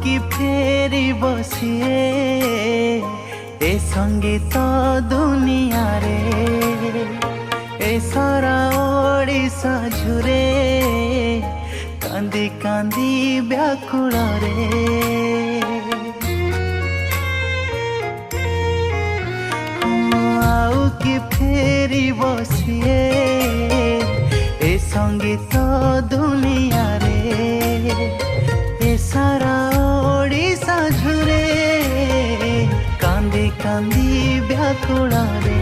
କି ଫେରିବ ସିଏ ଏ ସଙ୍ଗୀତ ଦୁନିଆରେ ଏ ସାରା ଓଡ଼ିଶା ଝୁରେ କାନ୍ଦି କାନ୍ଦି ବ୍ୟାକୁଳରେ ଆଉ କି ଫେରିବ ସିଏ ଏ ସଙ୍ଗୀତ ଦୁନିଆରେ ଏ ସାରା ଓଡ଼ିଶା ଝୁରେ କାନ୍ଦି କାନ୍ଦି ବ୍ୟାକୁଳରେ